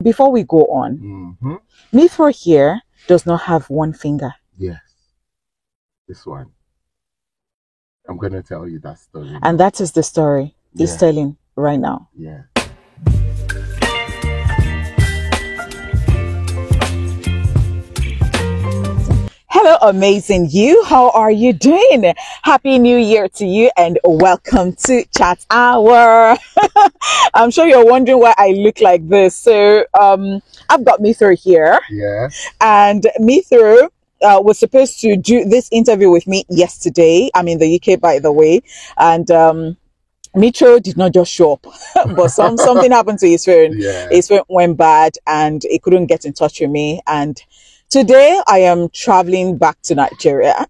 Before we go on, Mithra here does not have one finger. Yes. This one. I'm going to tell you that story. And that is the story he's telling right now. Yeah. Hello, amazing you. How are you doing? Happy New Year to you and welcome to Chat Hour. I'm sure you're wondering why I look like this. So, I've got Mithra here. Yeah. And Mithra was supposed to do this interview with me yesterday. I'm in the UK, by the way. And, Mithra did not just show up, but something happened to his phone. Yeah. His phone went bad and he couldn't get in touch with me. And today I am traveling back to Nigeria.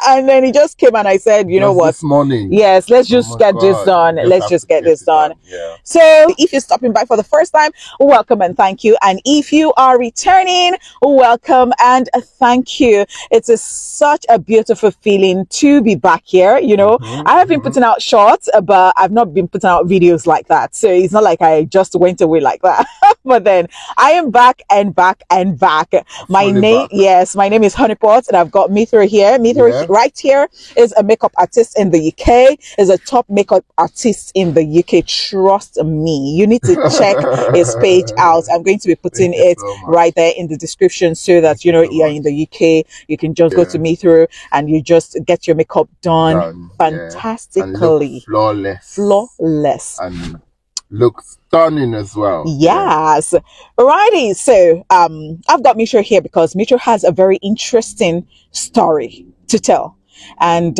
And then he just came and I said, you know what? This morning. Yes, let's just get this done. Let's just get this done. Yeah. So if you're stopping by for the first time, welcome and thank you. And if you are returning, welcome and thank you. It's such a beautiful feeling to be back here. You know, I have been putting out shorts, but I've not been putting out videos like that. So it's not like I just went away like that. But then I am back and back and back. My name is Honeypot and I've got Mithra here. Mithra right here is a makeup artist in the UK, is a top makeup artist in the UK. Trust me, you need to check his page out. I'm going to be putting it right there in the description so that you know you're in the UK. You can just go to Mithra and you just get your makeup done fantastically, and flawless. And look stunning as well. Yes. Alrighty. So I've got Mithra here because Mithra has a very interesting story to tell. And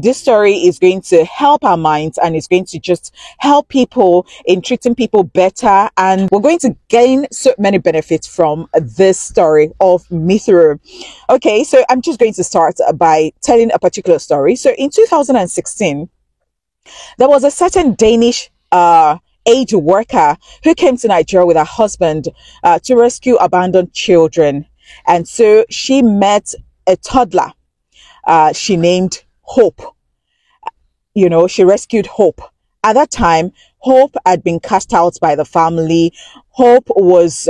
this story is going to help our minds and it's going to just help people in treating people better. And we're going to gain so many benefits from this story of Mithra. Okay, so I'm just going to start by telling a particular story. So in 2016, there was a certain Danish aid worker who came to Nigeria with her husband to rescue abandoned children. And so she met a toddler she named Hope. You know, she rescued Hope. At that time, Hope had been cast out by the family. Hope was,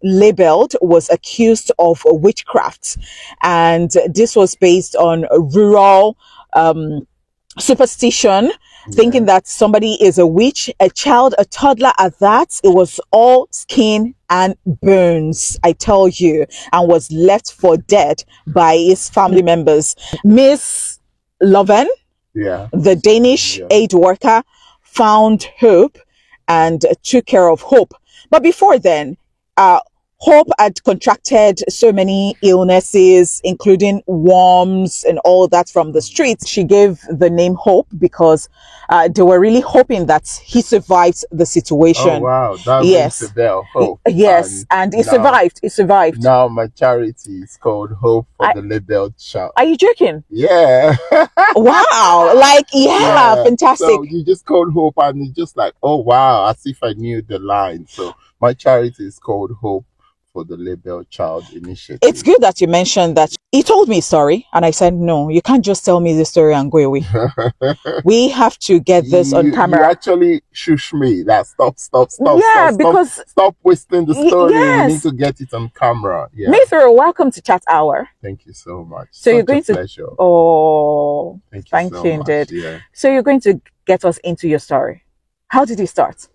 labeled, was accused of witchcraft. And this was based on rural superstition, thinking that somebody is a witch, a child, a toddler at that. It was all skin and bones, I tell you, and was left for dead by his family members. Miss Loven, the Danish aid worker, found Hope and took care of Hope. But before then, Hope had contracted so many illnesses, including worms and all that from the streets. She gave the name Hope because they were really hoping that he survived the situation. Oh, wow. That rings the bell. Hope. Yes, and he survived. He survived. Now my charity is called Hope for the Labeled Child. Are you joking? Yeah. Wow. Like, fantastic. So you just called Hope and it's just like, oh, wow, as if I knew the line. So my charity is called Hope for the Labeled Child Initiative. It's good that you mentioned that. He told me a story and I said, no, you can't just tell me the story and go away. We have to get this on camera. You actually shush me. That stop, stop wasting the story. You need to get it on camera. Yeah. Mithra, welcome to Chat Hour. Thank you so much. So you're going to pleasure. Oh, thank you indeed. Yeah. So you're going to get us into your story. How did it start?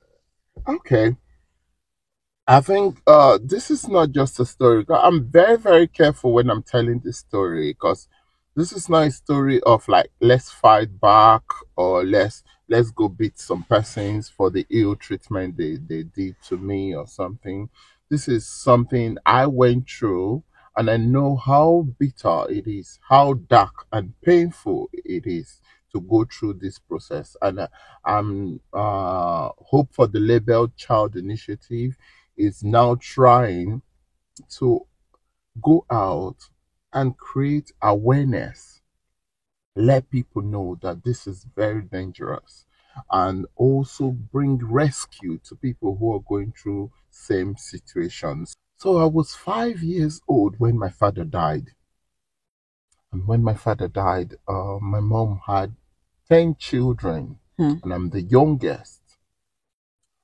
Okay. I think this is not just a story. I'm very, very careful when I'm telling this story because this is not a story of like, let's fight back or let's go beat some persons for the ill treatment they did to me or something. This is something I went through and I know how bitter it is, how dark and painful it is to go through this process. And I'm Hope for the Labeled Child Initiative is now trying to go out and create awareness, let people know that this is very dangerous, and also bring rescue to people who are going through same situations. So I was 5 years old when my father died. And when my father died, my mom had 10 children, and I'm the youngest.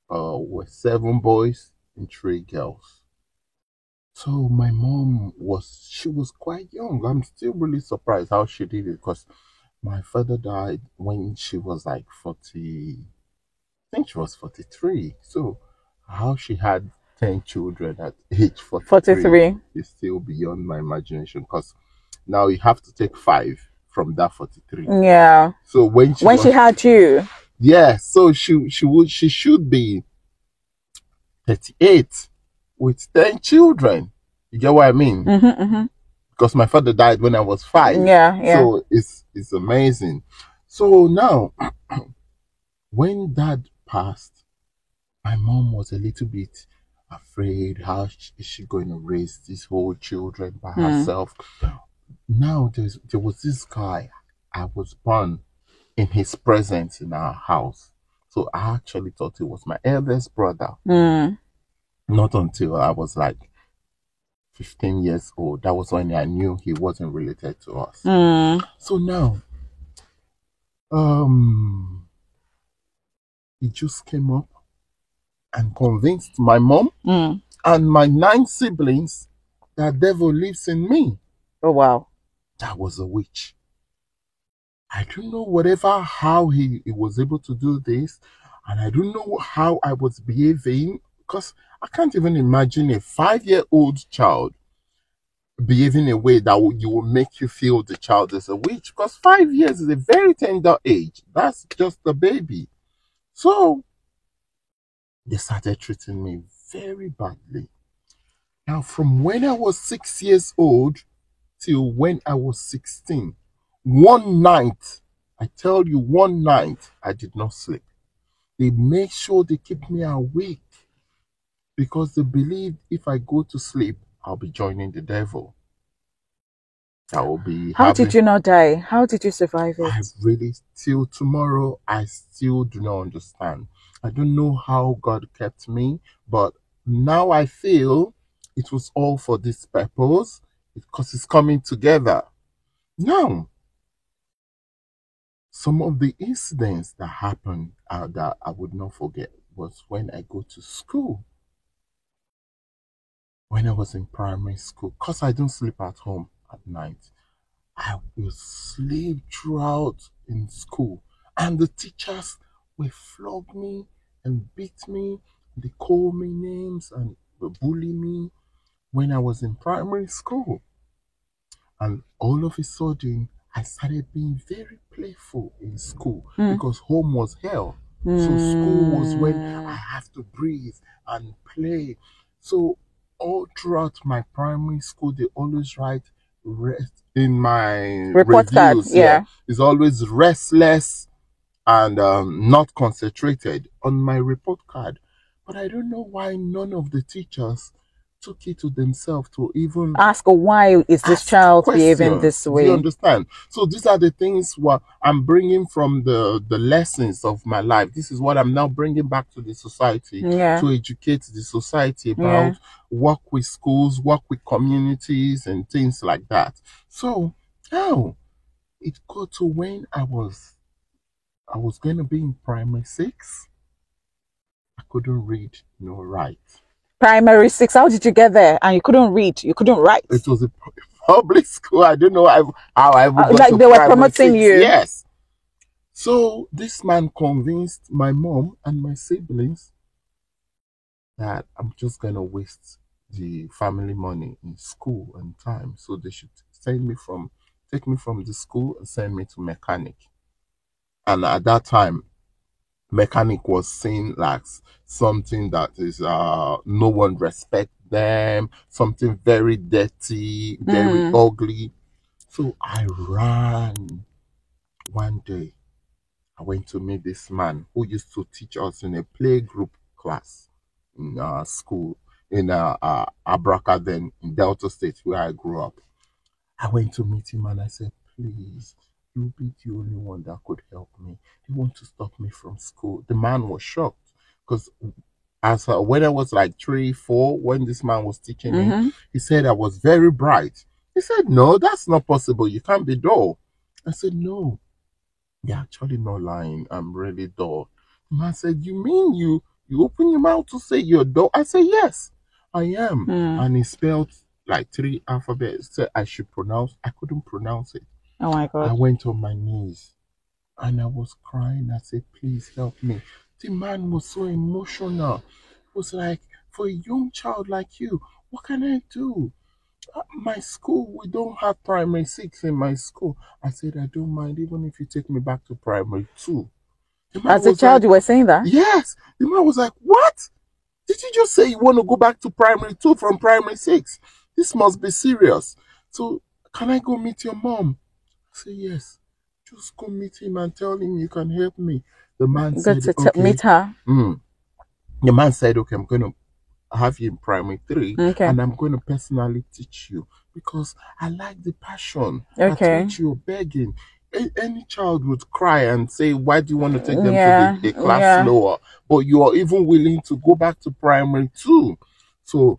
With 7 boys, and three girls. So my mom she was quite young. I'm still really surprised how she did it because my father died when she was like 40, I think she was 43. So how she had 10 children at age 43 43. is still beyond my imagination because now you have to take five from that 43. Yeah. So When she had you. yeah, so she should be 38 with 10 children. You get what I mean? Mm-hmm. Because my father died when I was 5. Yeah, yeah. So it's amazing. So now when dad passed, my mom was a little bit afraid. How is she going to raise these whole children by herself? Now there was this guy. I was born in his presence in our house. So I actually thought it was my eldest brother. Not until I was like 15 years old. That was when I knew he wasn't related to us. So now, he just came up and convinced my mom and my 9 siblings that devil lives in me. Oh, wow. That was a witch. I don't know how he was able to do this, and I don't know how I was behaving because I can't even imagine a 5-year-old child behaving in a way that will make you feel the child is a witch because 5 years is a very tender age. That's just a baby. So they started treating me very badly. Now, from when I was 6 years old till when I was 16, one night, I tell you, one night, I did not sleep. They make sure they keep me awake because they believe if I go to sleep, I'll be joining the devil. I will be How did you not die? How did you survive it? I really, till tomorrow, I still do not understand. I don't know how God kept me, but now I feel it was all for this purpose because it's coming together. Now, some of the incidents that happened that I would not forget was when I go to school. When I was in primary school, because I don't sleep at home at night, I will sleep throughout in school. And the teachers will flog me and beat me. They call me names and bully me when I was in primary school. And all of a sudden, I started being very playful in school because home was hell. So school was when I have to breathe and play. So all throughout my primary school, they always write in my Report card, reviews. yeah. It's always restless and not concentrated on my report card. But I don't know why none of the teachers took it to themselves to even ask why is this child behaving this way. Do you understand? So these are the things what I'm bringing from the lessons of my life. This is what I'm now bringing back to the society to educate the society about work with schools, work with communities, and things like that. So now it got to when I was going to be in primary 6. I couldn't read nor write. Primary 6, how did you get there? And you couldn't read, you couldn't write. It was a public school. I don't know how I ever got like to they were primary promoting 6. you. Yes. So this man convinced my mom and my siblings that I'm just gonna waste the family money in school and time, so they should take me from the school and send me to mechanic. And at that time, mechanic was seen like something that is no one respect them, something very dirty, very ugly. So I ran. One day I went to meet this man who used to teach us in a playgroup class in our school in Abraka, then in Delta State where I grew up. I went to meet him and I said, please, you'll be the only one that could help me. They want to stop me from school. The man was shocked because when I was like 3, 4, when this man was teaching me, he said I was very bright. He said, no, that's not possible. You can't be dull. I said, no, you're actually not lying. I'm really dull. The man said, you mean You open your mouth to say you're dog. I say, yes, I am. Hmm. And he spelled like three alphabets. Said I should pronounce. I couldn't pronounce it. Oh my I God. went on my knees and I was crying. I said, please help me. The man was so emotional. It was like, for a young child like you, what can I do? My school, we don't have primary six in my school. I said, I don't mind, even if you take me back to primary two. The man As a was child, like, you were saying that? yes. The man was like, what? Did you just say you want to go back to primary two from primary six? This must be serious. So, can I go meet your mom? I said, yes. Just go meet him and tell him you can help me. The man Good said, to okay. meet her. The man said, okay, I'm going to have you in primary three Okay. and I'm going to personally teach you because I like the passion at Okay. which you're begging. Any child would cry and say, why do you want to take them to Yeah. a class Yeah. lower? But you are even willing to go back to primary two. So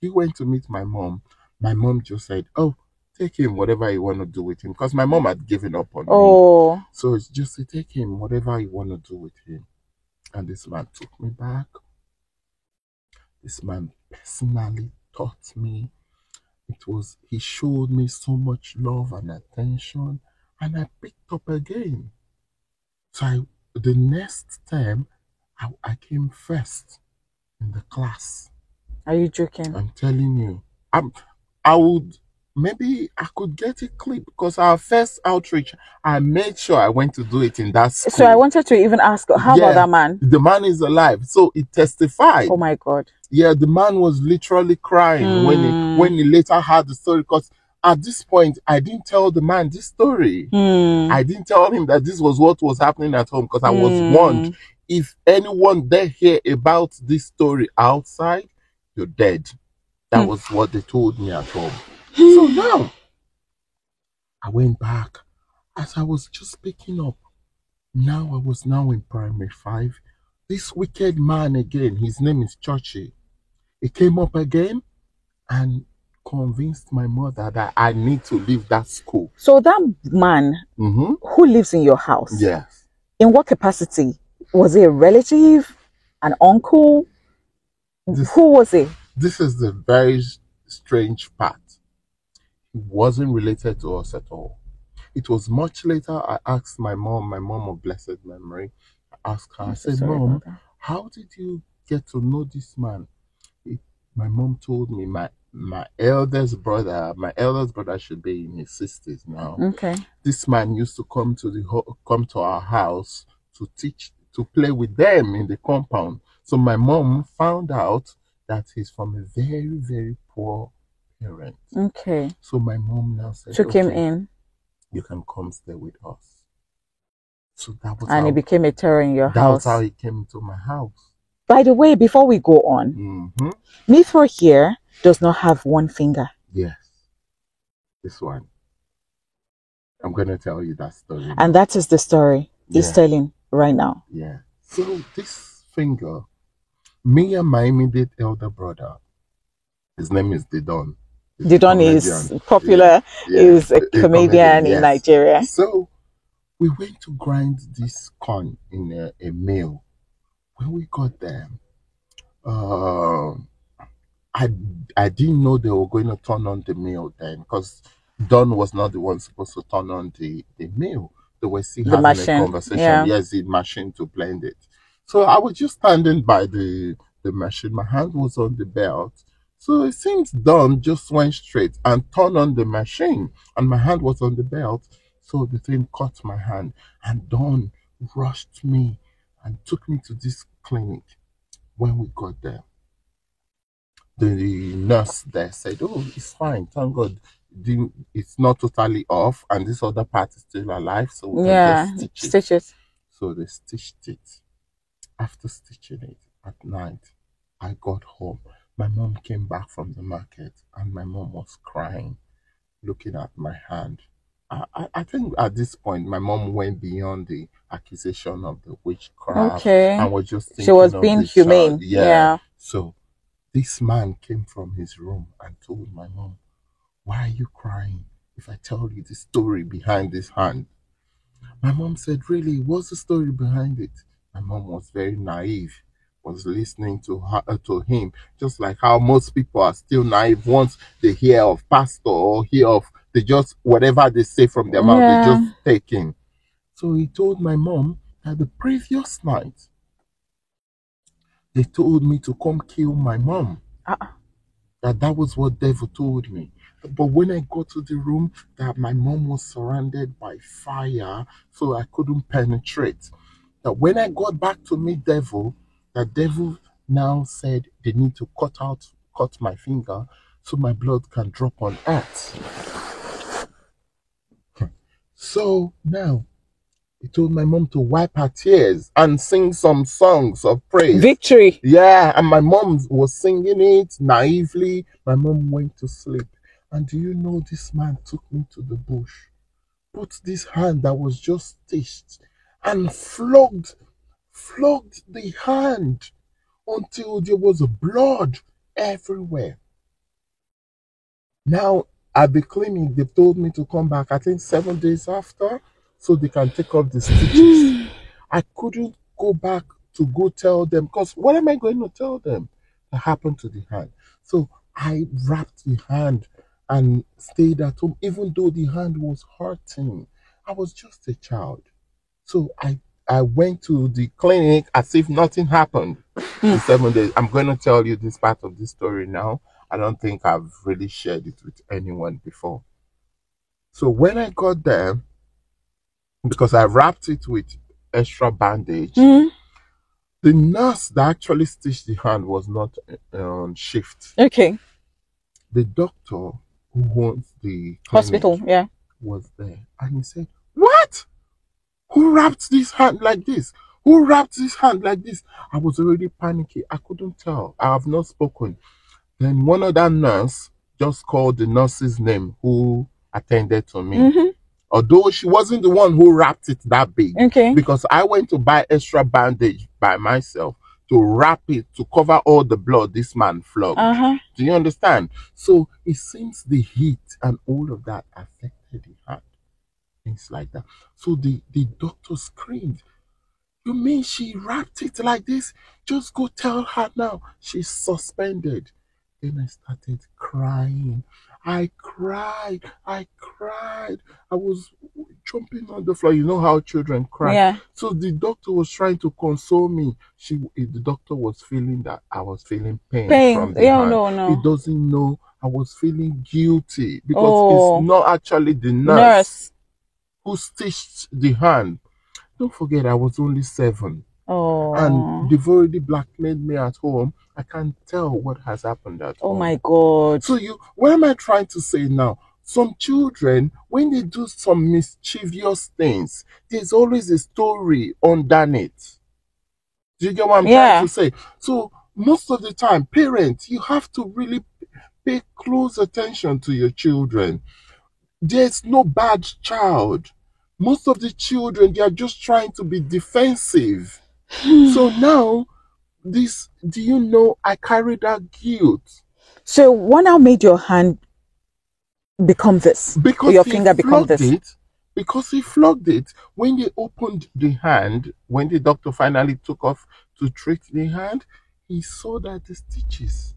he went to meet my mom. My mom just said, oh, take him, whatever you want to do with him. Because my mom had given up on me. Oh. So it's just to take him, whatever you want to do with him. And this man took me back. This man personally taught me. He showed me so much love and attention, and I picked up again. So the next term, I came first in the class. Are you joking? I'm telling you, I would maybe I could get a clip because our first outreach, I made sure I went to do it in that school. So I wanted to even ask, how about that man? The man is alive, so it testified. Oh my God. Yeah, the man was literally crying when he later heard the story because at this point I didn't tell the man this story. I didn't tell him that this was what was happening at home because I was warned if anyone dare hear about this story outside, you're dead. That was what they told me at home. So now I went back as I was just picking up. Now I was now in primary five. This wicked man again, his name is Churchy. He came up again and convinced my mother that I need to leave that school. So that man who lives in your house, yes, in what capacity? Was he a relative, an uncle? Who was he? This is the very strange part. He wasn't related to us at all. It was much later I asked my mom of blessed memory, I asked her, I said, Mom, how did you get to know this man? My mom told me my eldest brother should be in his 60s now. Okay. This man used to come to our house to play with them in the compound. So my mom found out that he's from a very, very poor parent. Okay. So my mom now said, took him in. You can come stay with us. So that was and he became a terror in your house. That's how he came to my house. By the way, before we go on, Mithra here does not have one finger. Yes. This one. I'm going to tell you that story now. And that is the story he's telling right now. Yeah. So this finger, me and my immediate elder brother, his name is Didon. Didon is popular, is a comedian in Nigeria. So we went to grind this corn in a mill. When we got there, I didn't know they were going to turn on the mill then because Don was not the one supposed to turn on the mill. They were still having a conversation. Yeah. Yes, the machine to blend it. So I was just standing by the machine. My hand was on the belt. So it seems Don just went straight and turned on the machine, and my hand was on the belt. So the thing caught my hand, and Don rushed me and took me to this clinic. When we got there, the nurse there said, "Oh, it's fine. Thank God, it's not totally off, and this other part is still alive, so we can just stitch it." So they stitched it. After stitching it at night, I got home. My mom came back from the market, and my mom was crying, looking at my hand. I think at this point, my mom went beyond the accusation of the witchcraft. Okay. And was just thinking she was being humane. Yeah. So this man came from his room and told my mom, "Why are you crying if I tell you the story behind this hand?" My mom said, "Really? What's the story behind it?" My mom was very naive. was listening to him, just like how most people are still naive once they hear of pastor or hear of, they just whatever they say from their mouth they just Yeah. take in. So he told my mom that the previous night they told me to come kill my mom. Uh, That was what devil told me. But when I got to the room, that my mom was surrounded by fire, so I couldn't penetrate. That when I got back to meet devil, the devil now said they need to cut my finger so my blood can drop on earth. So now he told my mom to wipe her tears and sing some songs of praise. victory. Yeah, and my mom was singing it naively. My mom went to sleep. And do you know this man took me to the bush, put this hand that was just stitched, and flogged the hand until there was blood everywhere. Now, at the clinic, they told me to come back, I think 7 days after, so they can take off the stitches. I couldn't go back to go tell them, because what am I going to tell them that happened to the hand? So I wrapped the hand and stayed at home, even though the hand was hurting. I was just a child. So I went to the clinic as if nothing happened in 7 days. I'm going to tell you this part of this story now. I don't think I've really shared it with anyone before. So when I got there, because I wrapped it with extra bandage, the nurse that actually stitched the hand was not on shift. Okay. The doctor who owns the Hospital, clinic yeah. was there, and he said, "What? Who wrapped this hand like this? Who wrapped this hand like this?" I was already panicking. I couldn't tell. I have not spoken. Then one other nurse just called the nurse's name who attended to me. Although she wasn't the one who wrapped it that big. Okay. Because I went to buy extra bandage by myself to wrap it to cover all the blood this man flogged. Do you understand? So it seems the heat and all of that affected the hand. Things like that. So the doctor screamed, "You mean she wrapped it like this? Just go tell her now. She's suspended." Then I started crying. I cried. I cried. I was jumping on the floor. You know how children cry. Yeah. So the doctor was trying to console me. The doctor was feeling that I was feeling pain from the hand. No. He doesn't know I was feeling guilty because it's not actually the nurse who stitched the hand. Don't forget, I was only 7. And they've already blackmailed me at home. I can't tell what has happened at home. Oh my God. So what am I trying to say now? Some children, when they do some mischievous things, there's always a story underneath. Do you get what I'm trying to say? So most of the time, parents, you have to really pay close attention to your children. There's no bad child. Most of the children, they are just trying to be defensive. So now, do you know, I carry that guilt. So what now made your hand become this? Because your finger become this? Because he flogged it. When they opened the hand, when the doctor finally took off to treat the hand, he saw that the stitches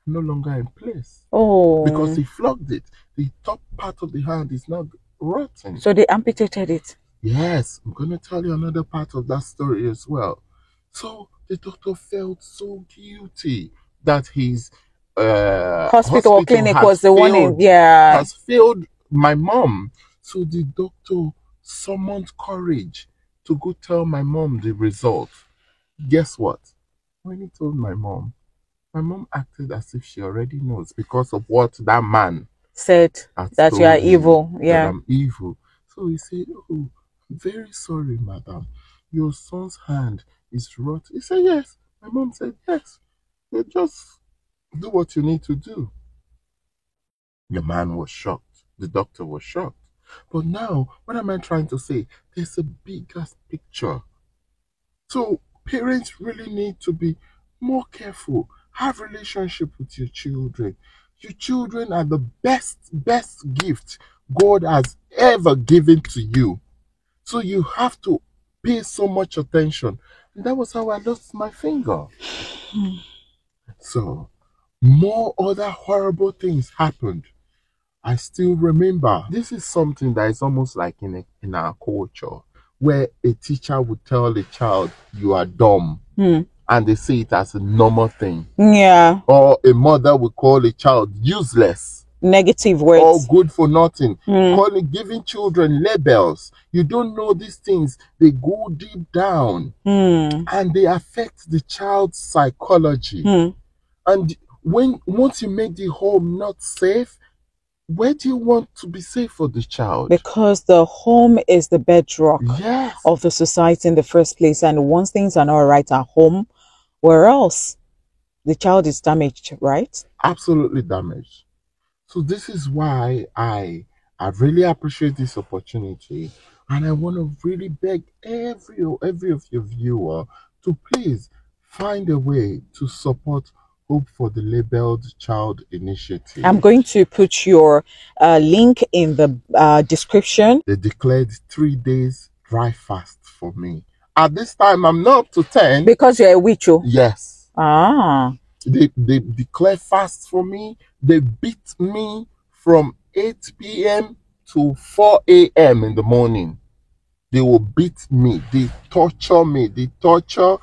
are no longer in place. Because he flogged it. The top part of the hand is now rotten. So they amputated it? Yes, I'm going to tell you another part of that story as well. So the doctor felt so guilty that his hospital or clinic was the one has failed my mom. So the doctor summoned courage to go tell my mom the result. Guess what? When he told my mom acted as if she already knows because of what that man said, that you are evil. That I'm evil. So he said, "Oh, I'm very sorry, madam. Your son's hand is rotten." He said, "Yes." My mom said, "Yes. You just do what you need to do." The man was shocked. The doctor was shocked. But now, what am I trying to say? There's a bigger picture. So parents really need to be more careful. Have relationship with your children. Your children are the best gift God has ever given to you. So you have to pay so much attention. That was how I lost my finger. So, more other horrible things happened. I still remember. This is something that is almost like in our culture, where a teacher would tell a child, "You are dumb," and they see it as a normal thing. Yeah. Or a mother would call a child useless, Negative or words. good for nothing. Giving children labels. You don't know these things. They go deep down and they affect the child's psychology. And once you make the home not safe, where do you want to be safe for the child? Because the home is the bedrock Yes. of the society in the first place. And once things are not right at home, where else? The child is damaged, right? Absolutely damaged. So this is why I really appreciate this opportunity, and I want to really beg every of your viewer to please find a way to support Hope for the Labeled Child initiative. I'm going to put your link in the description. They declared 3 days dry fast for me. At this time, I'm not up to 10. Because you're a witch. Yes. Ah. They declare fast for me. They beat me from 8 p.m. to 4 a.m. in the morning. They will beat me. They torture me. They torture.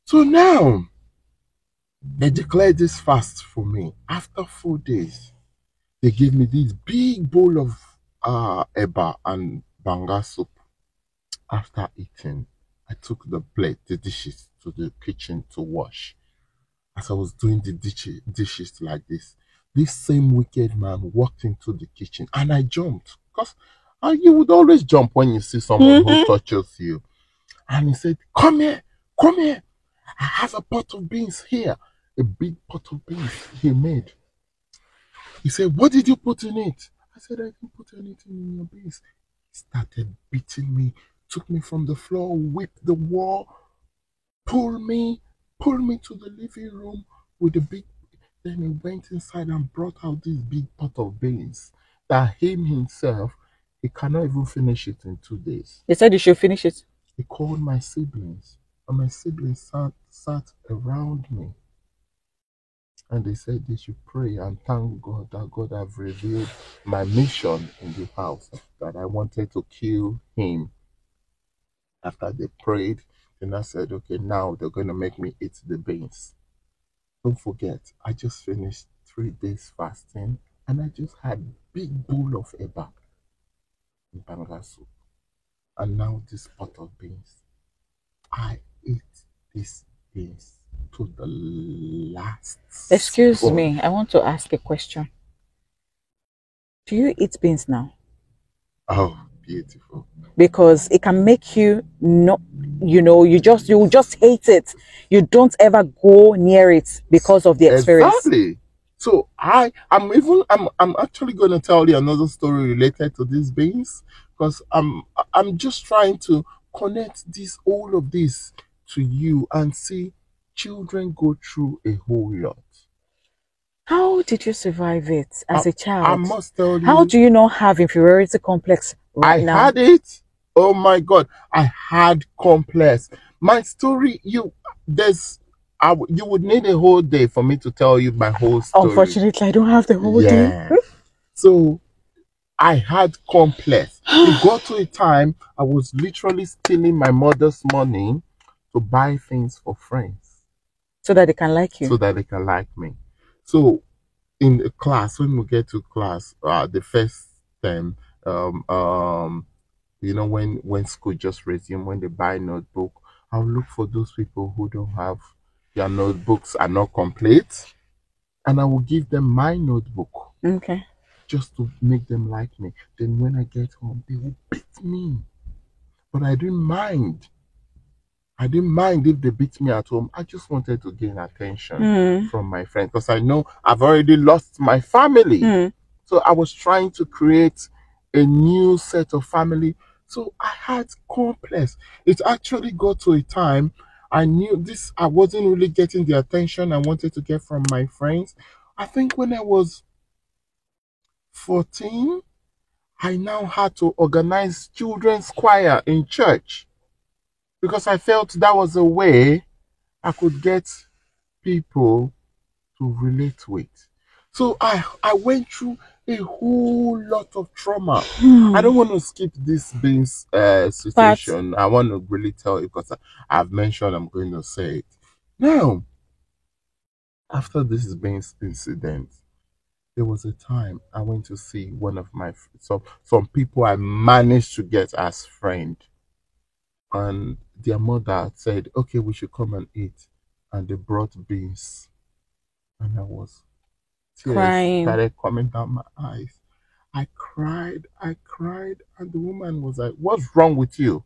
So now, they declare this fast for me. After 4 days, they gave me this big bowl of eba and banga soup. After eating, I took the plate, the dishes to the kitchen to wash. As I was doing the dishes like this same wicked man walked into the kitchen and I jumped. Because you would always jump when you see someone who touches you. And he said, come here, come here. I have a pot of beans here. A big pot of beans he made. He said, what did you put in it? I said, I didn't put anything in your beans. He started beating me, took me from the floor, whipped the wall, pulled me to the living room with the big. Then he went inside and brought out this big pot of beans that him himself, he cannot even finish it in 2 days. He said you should finish it. He called my siblings, and my siblings sat around me. And they said they should pray and thank God that God have revealed my mission in the house, that I wanted to kill him. After they prayed, then I said, okay, now they're going to make me eat the beans. Don't forget, I just finished 3 days fasting and I just had big bowl of eba in banga soup. And now this pot of beans. I ate these beans to the last. Excuse me, I want to ask a question. Do you eat beans now? Oh, beautiful. Because it can make you not, you just hate it. You don't ever go near it because of the experience. Exactly. So I'm actually going to tell you another story related to these beans, because I'm just trying to connect all of this to you and see children go through a whole lot. How did you survive it as a child? I must tell you. How do you not have inferiority complex right now? I had it. Oh my God, I had complex. My story, you would need a whole day for me to tell you my whole story. Unfortunately, I don't have the whole day. So I had complex. It got to a time I was literally stealing my mother's money to buy things for friends. So that they can like you. So that they can like me. So in the class, when we get to class, the first term, when school just resume, when they buy notebook, I'll look for those people who don't have their notebooks are not complete, and I will give them my notebook. Okay. Just to make them like me. Then when I get home, they will beat me. But I didn't mind. I didn't mind if they beat me at home. I just wanted to gain attention from my friends, because I know I've already lost my family. So I was trying to create a new set of family. So I had complex. It actually got to a time I knew this. I wasn't really getting the attention I wanted to get from my friends. I think when I was 14, I now had to organize children's choir in church. because I felt that was a way I could get people to relate with. So I went through a whole lot of trauma. I Hmm. don't want to skip this beans But situation. I want to really tell you because I've mentioned I'm going to say it. Now, after this beans incident, there was a time I went to see one of my some people I managed to get as friend, and their mother said, "Okay, we should come and eat," and they brought beans, and I was tears crying. started coming down my eyes. I cried, and the woman was like, "What's wrong with you?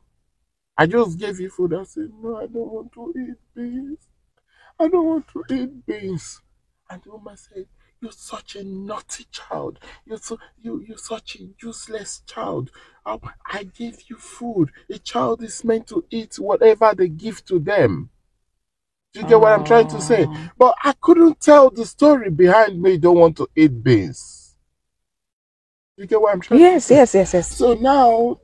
I just gave you food." I said, "No, I don't want to eat beans. I don't want to eat beans." And the woman said, "You're such a naughty child. You're such a useless child. I gave you food. A child is meant to eat whatever they give to them." Do you get what I'm trying to say? Oh. But I couldn't tell the story behind me don't want to eat beans. You get what I'm trying to Yes, say? yes, yes, yes. So now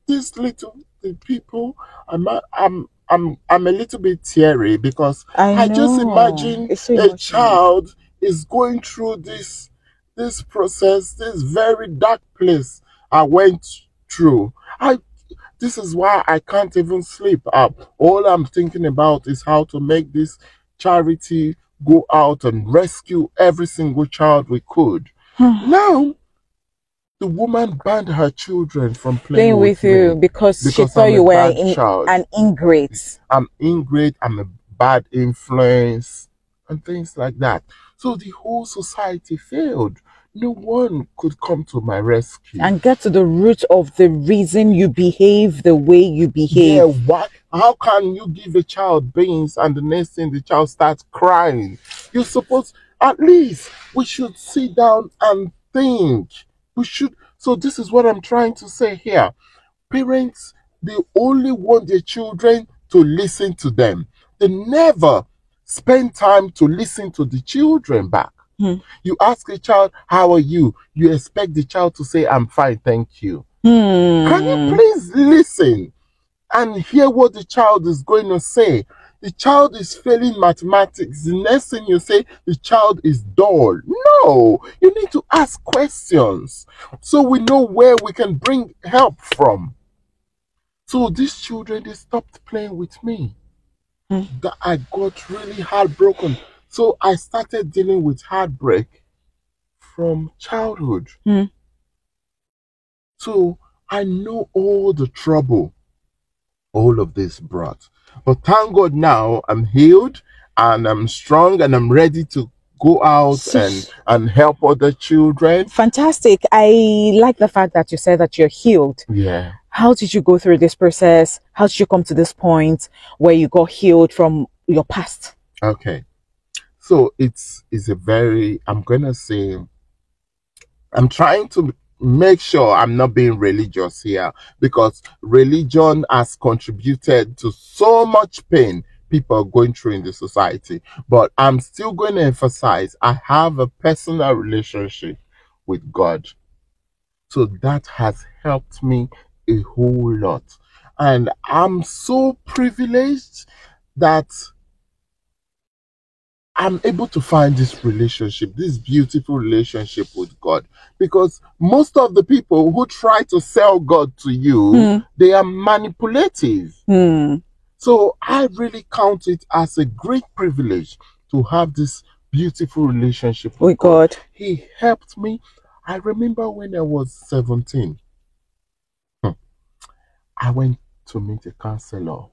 this little the people, I'm a little bit teary because I I just know. imagine It's so a emotional. child is going through this process, this very dark place I went through. I This is why I can't even sleep. All I'm thinking about is how to make this charity go out and rescue every single child we could. Now, the woman banned her children from Playing playing with with you me because she because thought I'm a you were bad child. an ingrate. I'm ingrate, I'm a bad influence, and things like that. So the whole society failed. No one could come to my rescue. And get to the root of the reason you behave the way you Yeah, behave. why? How can you give a child beans and the next thing the child starts crying? You're supposed, at least, we should sit down and think. We should. So, this is what I'm trying to say here. Parents, they only want their children to listen to them, they never spend time to listen to the children back. Hmm. You ask a child, "How are you?" You expect the child to say, "I'm fine, thank you." Can you Hmm. please listen and hear what the child is going to say? The child is failing mathematics. The next thing you say, the child is dull. No, you need to ask questions so we know where we can bring help from. So these children, they stopped playing with me. Hmm. That I got really heartbroken. So I started dealing with heartbreak from childhood. Hmm. So I know all the trouble all of this brought. But thank God now I'm healed and I'm strong and I'm ready to go out So, and help other children. fantastic. I like the fact that you said that you're healed. Yeah. How did you go through this process? How did you come to this point where you got healed from your past? Okay. So it's a very, I'm gonna say, I'm trying to make sure I'm not being religious here because religion has contributed to so much pain people are going through in the society. But I'm still going to emphasize I have a personal relationship with God. So that has helped me a whole lot. And I'm so privileged that I'm able to find this relationship, this beautiful relationship with God. Because most of the people who try to sell God to you, Hmm. they are manipulative. Hmm. So I really count it as a great privilege to have this beautiful relationship with With God. God. He helped me. I remember when I was 17, I went to meet a counselor.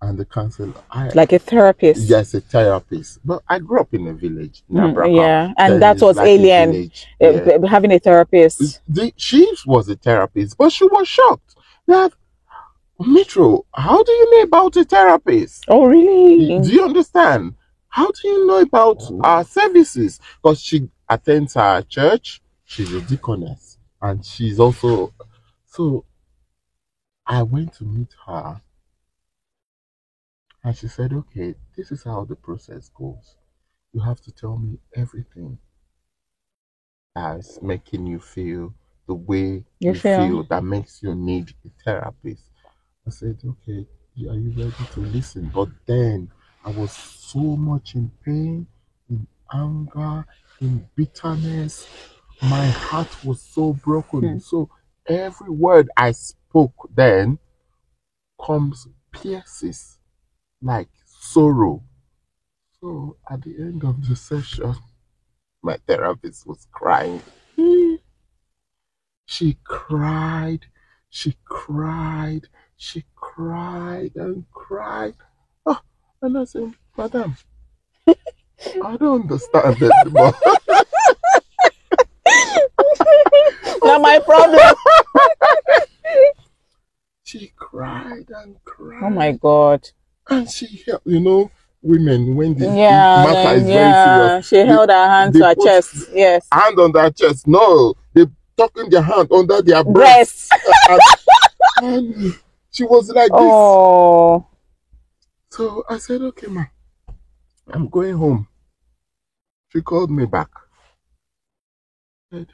And the counselor, Like a therapist. yes, a therapist. But I grew up in a village in Mm, Abraka. yeah, and Then that it's was like a alien. village. Yeah. Having a therapist. She was a therapist, but she was shocked that, Mitro, how do you know about a therapist? Oh, Do really? you understand? How do you know about our services? Because she attends our church, she's a deaconess, and she's also. So I went to meet her, and she said, "Okay, this is how the process goes. You have to tell me everything that's making you feel the way You you feel feel? that makes you need a therapist. I said, okay, are you ready to listen? But then I was so much in pain, in anger, in bitterness. My heart was so broken. Hmm. So every word I spoke then comes pierces like sorrow. So at the end of the session, my therapist was crying. She cried, she cried, she cried and cried. Oh, and I said, Madam, I don't understand anymore. Not my problem. She cried and Oh my cried. God. And she helped, women, when the Yeah, matter then is very serious, yeah. She they, held her hand they to her put chest. Yes. hand on their chest. No, they tucking their hand under their breasts. Breast. And she was like this. Oh. So I said, okay, ma, I'm going home. She called me back. Said,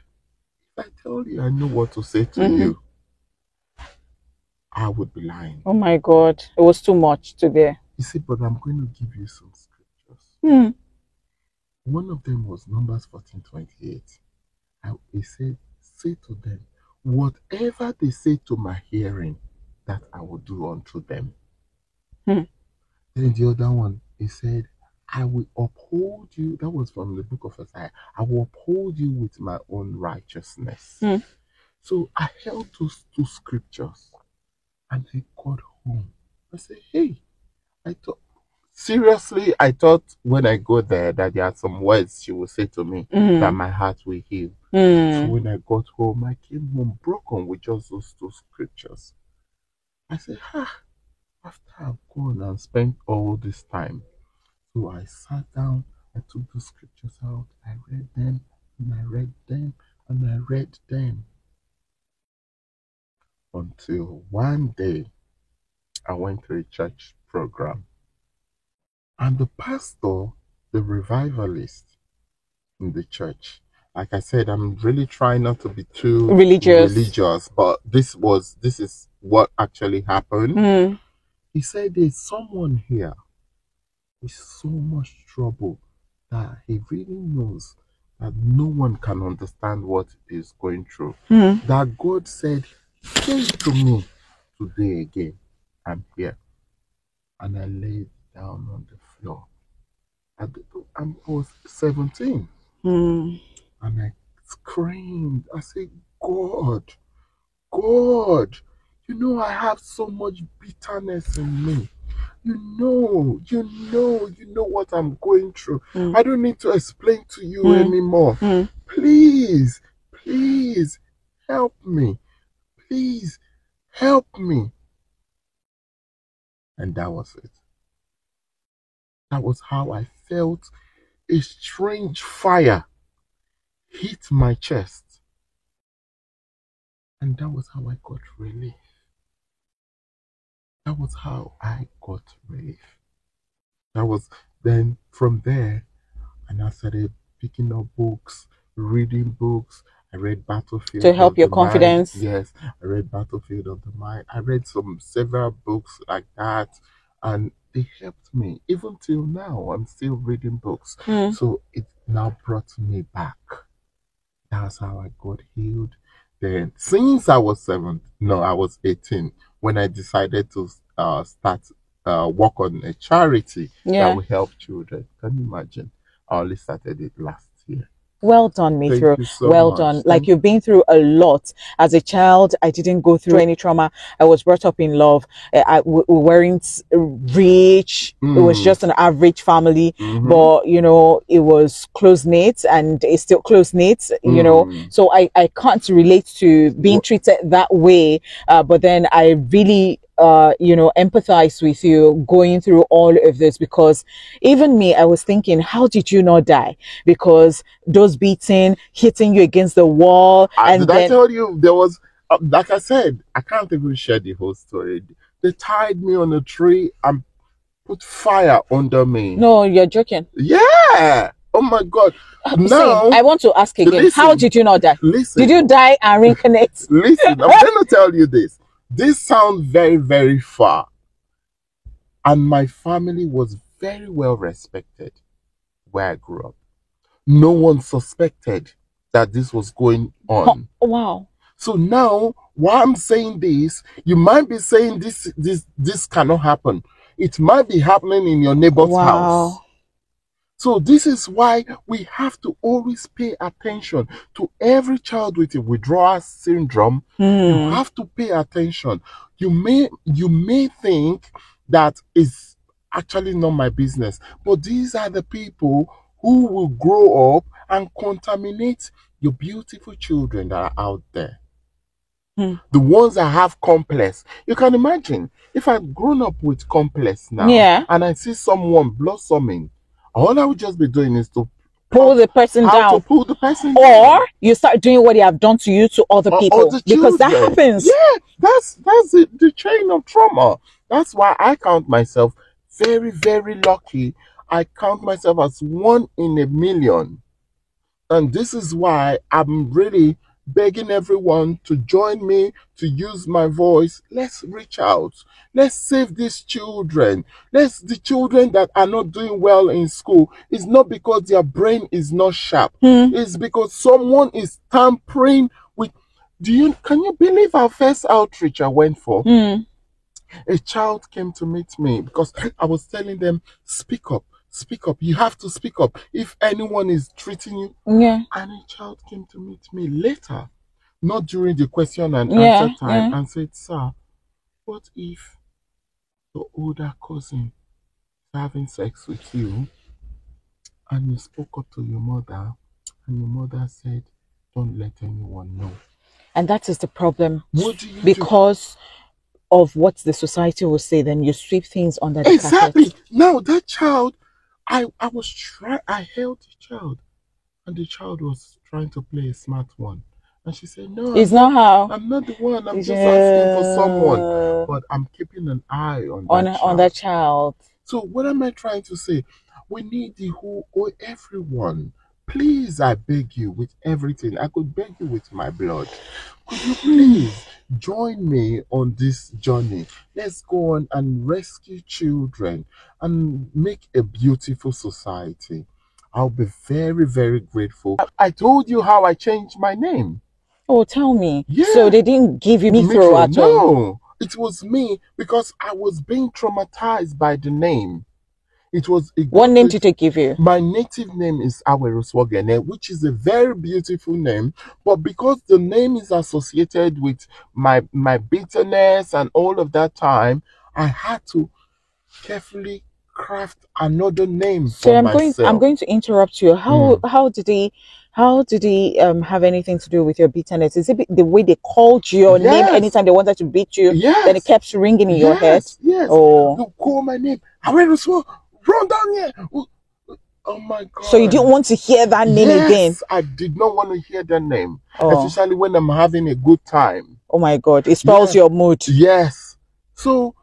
if I tell you I know what to say to Mm-hmm. you, I would be lying. Oh my God. It was too much to bear. He said, but I'm going to give you some scriptures. Hmm. One of them was Numbers 14:28. He said, say to them, whatever they say to my hearing, that I will do unto them. Hmm. Then the other one, he said, I will uphold you. That was from the book of Isaiah. I will uphold you with my own righteousness. Hmm. So I held those two scriptures and I got home. I said, hey, I thought, seriously, I thought when I go there that there are some words she will say to me that my heart will heal. So when I got home, I came home broken with just those two scriptures. I said, after I've gone and spent all this time. So I sat down, I took the scriptures out, I read them, and I read them, and I read them. Until one day I went to a church program. And the pastor, the revivalist in the church, like I said, I'm really trying not to be too religious, but this is what actually happened. He said there's someone here with so much trouble that he really knows that no one can understand what he's going through. That God said, say to me today again, I'm here. And I laid down on the floor. I was 17. And I screamed. I said, God, God, I have so much bitterness in me. You know what I'm going through. I don't need to explain to you anymore. Please, please help me. Please help me. And that was it. That was how I felt a strange fire hit my chest. And that was how I got relief. That was how I got relief. That was then from there, and I started picking up books, reading books. I read Battlefield To help of your the Mind. confidence. Yes, I read Battlefield of the Mind. I read several books like that, and they helped me. Even till now, I'm still reading books. So it now brought me back. That's how I got healed. Then, since I was I was 18 when I decided to start work on a charity that will help children. Can you imagine? I only started it last year. Well done, Mithro. Thank you so well much. done. Like you've been through a lot. As a child, I didn't go through any trauma. I was brought up in love. We weren't rich. It was just an average family, but it was close knit and it's still close knit. So I can't relate to being treated that way. But then I really empathize with you going through all of this, because even me, I was thinking, how did you not die? Because those beating, hitting you against the wall, and did I tell you there was like I said, I can't even share the whole story. They tied me on a tree and put fire under me. No, you're joking. Yeah. Oh my God. See, Now, I want to ask again, listen, how did you not die? listen, Did you die and reincarnate? listen, I'm going to tell you this. This sounds very, very far. And my family was very well respected where I grew up. No one suspected that this was going on. Wow. So now, while I'm saying this, you might be saying this cannot happen. It might be happening in your neighbor's house. So this is why we have to always pay attention to every child with a withdrawal syndrome. You have to pay attention. You may think that is actually not my business, but these are the people who will grow up and contaminate your beautiful children that are out there. The ones that have complex. You can imagine if I've grown up with complex now, and I see someone blossoming, all I would just be doing is to pull the person down. To pull the person or down. You start doing what they have done to you to other people, because that happens. Yeah, that's the chain of trauma. That's why I count myself very, very lucky. I count myself as 1 in a million. And this is why I'm really begging everyone to join me, to use my voice. Let's reach out. Let's save these children. The children that are not doing well in school. It's not because their brain is not sharp. It's because someone is tampering with. Can you believe our first outreach I went for? A child came to meet me because I was telling them, speak up. Speak up. You have to speak up. If anyone is treating you. And a child came to meet me later, not during the question and answer time, and said, sir, what if your older cousin is having sex with you and you spoke up to your mother and your mother said, don't let anyone know? And that is the problem. What do you because of what the society will say, then you sweep things under the carpet. carpet. Now that child, I held the child, and the child was trying to play a smart one. And she said, no, it's not how. I'm not the one. I'm just asking for someone. But I'm keeping an eye on that child. So what am I trying to say? We need everyone. Please, I beg you with everything. I could beg you with my blood. Could you please join me on this journey? Let's go on and rescue children and make a beautiful society. I'll be very, very grateful. I told you how I changed my name. Oh, tell me. Yeah. So they didn't give you Mithro at all? No, it was me because I was being traumatized by the name. It was what name did they give you? My native name is Aweroswogene, which is a very beautiful name, but because the name is associated with my bitterness and all of that time, I had to carefully craft another name for myself. I'm going to interrupt you. How did he have anything to do with your bitterness? Is it the way they called your name anytime they wanted to beat you? Then it kept ringing in your head? Yes. Oh. You call my name. Run down here. Oh my God. So you didn't want to hear that name again? I did not want to hear that name. Especially when I'm having a good time. Oh my God. It spoils your mood. Yes. So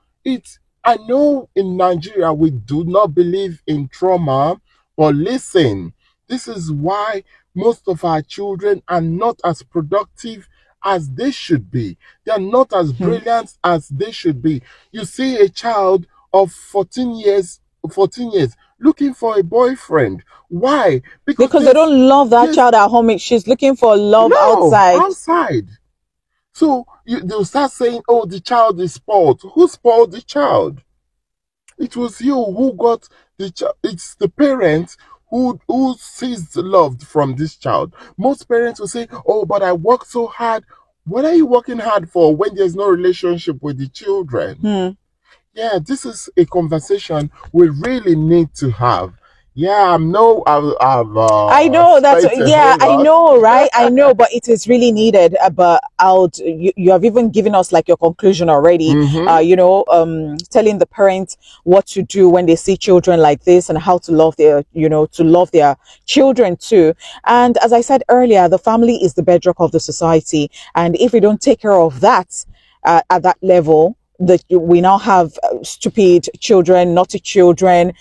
I know in Nigeria we do not believe in trauma, but listen, this is why most of our children are not as productive as they should be. They are not as brilliant as they should be. You see a child of 14 years looking for a boyfriend. Why? Because they don't love that child at home. She's looking for love outside. So they'll start saying, oh, the child is spoiled. Who spoiled the child? It was you who got the child. It's the parents who sees love from this child. Most parents will say, oh, but I worked so hard. What are you working hard for when there's no relationship with the children? Yeah, this is a conversation we really need to have. Yeah, I know. I know that's I know, right? I know, but it is really needed. But you have even given us like your conclusion already. Telling the parents what to do when they see children like this and how to love their children too. And as I said earlier, the family is the bedrock of the society, and if we don't take care of that at that level, that we now have stupid children, naughty children,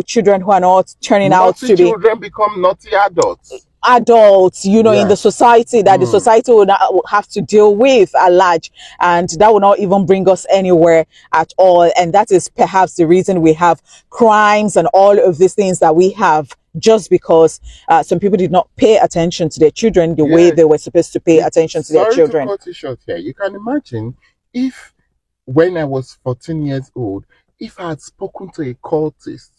children who are not turning out Naughty to be children become naughty adults. adults, in the Yes. society, that the society will have to deal with at large, and that will not even bring us anywhere at all. And that is perhaps the reason we have crimes and all of these things that we have, just because some people did not pay attention to their children the way they were supposed to pay attention to their children. Sorry to cut you short here. You can imagine if, when I was 14 years old, if I had spoken to a cultist,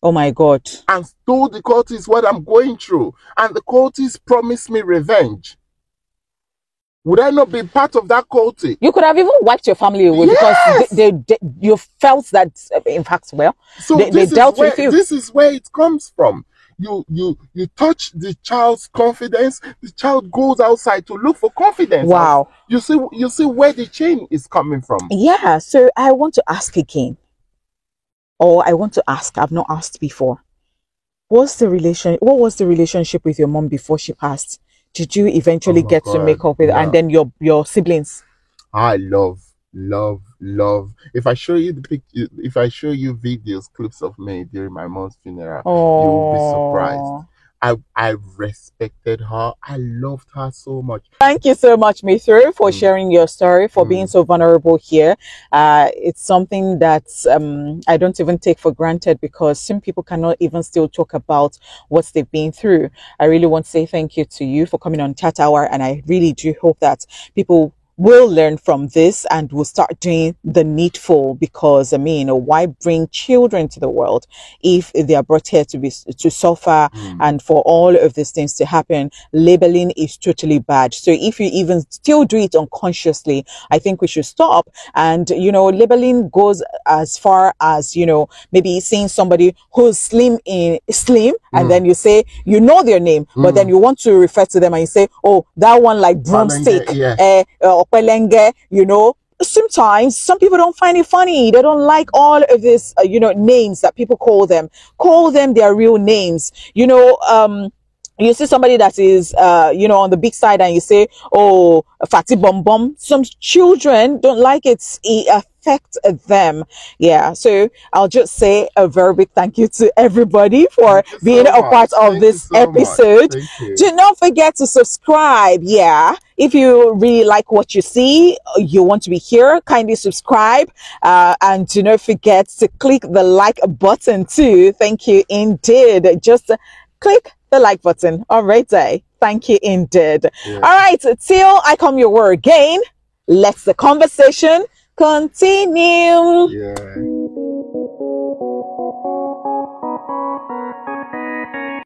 oh my God, and told the cultist what I'm going through, and the cultist promised me revenge, would I not be part of that cultist? You could have even wiped your family away, yes! because you felt that, in fact, so they dealt with you. This is where it comes from. You touch the child's confidence, the child goes outside to look for confidence. Wow. You see where the chain is coming from. Yeah. So I want to ask again, or I want to ask, I've not asked before. What was the relationship with your mom before she passed? Did you eventually get to make up with, and then your siblings? I love. If I show you the picture, if I show you videos, clips of me during my mom's funeral, you will be surprised. I respected her. I loved her so much. Thank you so much, Mithru, for sharing your story, for being so vulnerable here. It's something that I don't even take for granted, because some people cannot even still talk about what they've been through. I really want to say thank you to you for coming on Chat Hour, and I really do hope that people will learn from this and will start doing the needful, because why bring children to the world if they are brought here to suffer and for all of these things to happen? Labeling is totally bad. So if you even still do it unconsciously, I think we should stop. And labeling goes as far as maybe seeing somebody who's slim and then you say their name, but then you want to refer to them and you say, oh, that one like broomstick, sometimes some people don't find it funny. They don't like all of this names that people call them their real names. You see somebody that is on the big side and you say, oh, fatty bum bum. Some children don't like it. It affects them. Yeah. So I'll just say a very big thank you to everybody for being a part of this episode. Do not forget to subscribe. Yeah. If you really like what you see, you want to be here, kindly subscribe. And do not forget to click the like button too. Thank you indeed. Just click the like button. All right, thank you indeed. All right, till I come your way again, let's the conversation continue.